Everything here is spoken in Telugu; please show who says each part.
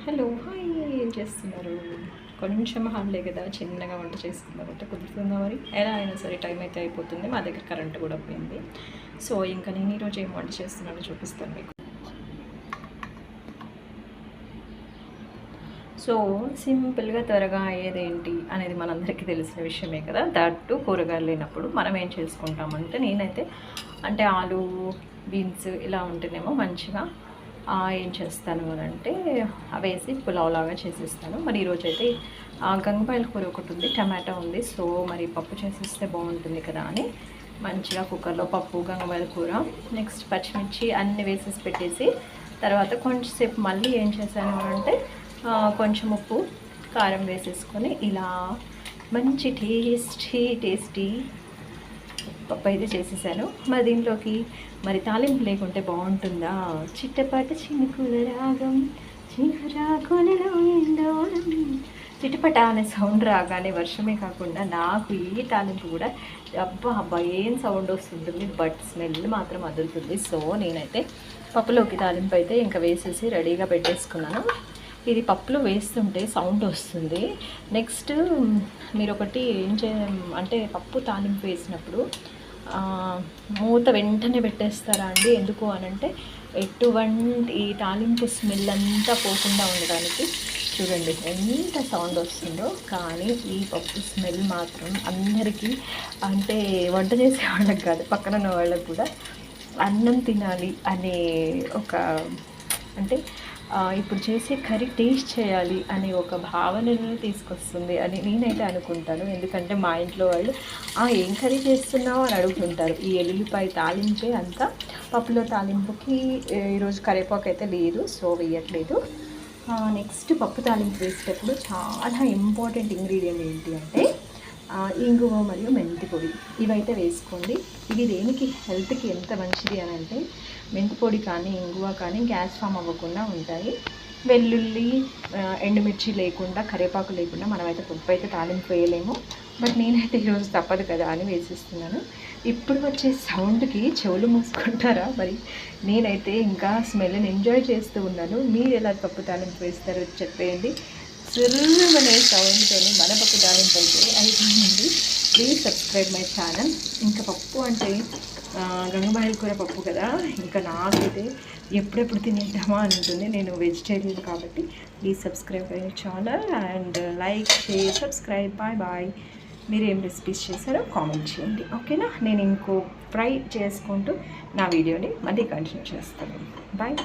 Speaker 1: హలో హాయ్, ఏం చేస్తున్నారు? కొంచెం హాలిడే కదా, చిన్నగా వంట చేసుకుందామంటే కుదురుతుందా? మరి ఎలా అయినా సరే టైం అయితే అయిపోతుంది. మా దగ్గర కరెంట్ కూడా పోయింది. సో ఇంకా నేను ఈరోజు ఏం వంట చేస్తున్నానో చూపిస్తాను మీకు. సో సింపుల్గా త్వరగా అయ్యేదేంటి అనేది మనందరికీ తెలిసిన విషయమే కదా. దట్టు కూరగాయలు లేనప్పుడు మనం ఏం చేసుకుంటామంటే, నేనైతే అంటే ఆలు బీన్స్ ఇలా ఉంటేనేమో మంచిగా ఏం చేస్తాను అని అంటే వేసి పులావ్ లాగా చేసేస్తాను. మరి ఈరోజైతే గంగపాయల కూర ఒకటి ఉంది, టమాటా ఉంది. సో మరి పప్పు చేసేస్తే బాగుంటుంది కదా అని మంచిగా కుక్కర్లో పప్పు, గంగపాయల కూర, నెక్స్ట్ పచ్చిమిర్చి అన్నీ వేసేసి పెట్టేసి తర్వాత కొంచెంసేపు మళ్ళీ ఏం చేశాను అంటే కొంచెం ఉప్పు కారం వేసేసుకొని ఇలా మంచి టేస్టీ పప్పు అయితే చేసేసాను. మరి దీంట్లోకి మరి తాలింపు లేకుంటే బాగుంటుందా? చిట్టపాట చినుకుల రాగం చిట్టపట అనే సౌండ్ రాగానే వర్షమే కాకుండా నాకు ఈ తాలింపు కూడా అబ్బా ఏం సౌండ్ వస్తుంటుంది, బట్ స్మెల్ మాత్రం అదులుతుంది. సో నేనైతే పప్పులోకి తాలింపు అయితే ఇంకా వేసేసి రెడీగా పెట్టేసుకున్నాను. ఇది పప్పులో వేస్తుంటే సౌండ్ వస్తుంది. నెక్స్ట్ మీరు ఒకటి ఏం అంటే పప్పు తాలింపు వేసినప్పుడు మూత వెంటనే పెట్టేస్తారా అండి? ఎందుకు అనంటే ఎటువంటి ఈ తాలింపు స్మెల్ అంతా పోకుండా ఉండడానికి. చూడండి ఎంత సౌండ్ వస్తుందో, కానీ ఈ పప్పు స్మెల్ మాత్రం అందరికీ, అంటే వంట చేసే వాళ్ళకి కాదు పక్కన ఉన్న వాళ్ళకి కూడా అన్నం తినాలి అనే ఒక, అంటే ఇప్పుడు చేసే కర్రీ టేస్ట్ చేయాలి అనే ఒక భావనని తీసుకొస్తుంది అని నేనైతే అనుకుంటాను. ఎందుకంటే మా ఇంట్లో వాళ్ళు ఏం కర్రీ చేస్తున్నావు అని అడుగుతుంటారు. ఈ ఎల్లుల్లిపాయ తాలింపే అంతా. పప్పులో తాలింపుకి ఈరోజు కరివేపాకు అయితే లేదు, సో వేయట్లేదు. నెక్స్ట్ పప్పు తాలింపు వేసేటప్పుడు చాలా ఇంపార్టెంట్ ఇంగ్రీడియంట్ ఏంటి అంటే ఇంగువ మరియు మెంతి పొడి. ఇవైతే వేసుకోండి. ఇవి దేనికి, హెల్త్కి ఎంత మంచిది అని అంటే మెంతి పొడి కానీ ఇంగువ కానీ గ్యాస్ ఫామ్ అవ్వకుండా ఉంటాయి. వెల్లుల్లి ఎండుమిర్చి లేకుండా, కరివేపాకు లేకుండా మనమైతే పప్పు అయితే తాలింపు వేయలేము. బట్ నేనైతే ఈరోజు తప్పదు కదా అని వేసిస్తున్నాను. ఇప్పుడు వచ్చే సౌండ్కి చెవులు మూసుకుంటారా? మరి నేనైతే ఇంకా స్మెల్ని ఎంజాయ్ చేస్తూ ఉన్నాను. మీరు ఎలా పప్పు తాలింపు వేస్తారో చెప్పేయండి. సురుమనే సౌండ్తో మన పప్పు తాలింపు అయితే అయిపోయింది. Please subscribe my channel. ఇంకా పప్పు అంటే గంగబాయల కూర పప్పు కదా, ఇంకా నాకైతే ఎప్పుడెప్పుడు తినేద్దామా అని ఉంటుంది. నేను వెజిటేరియన్ కాబట్టి please subscribe my channel and like, share, subscribe. Bye. మీరు ఏం రెసిపీస్ చేశారో కామెంట్ చేయండి, ఓకేనా? నేను ఇంకో ఫ్రై చేసుకుంటూ నా వీడియోని మళ్ళీ కంటిన్యూ చేస్తాను. బాయ్.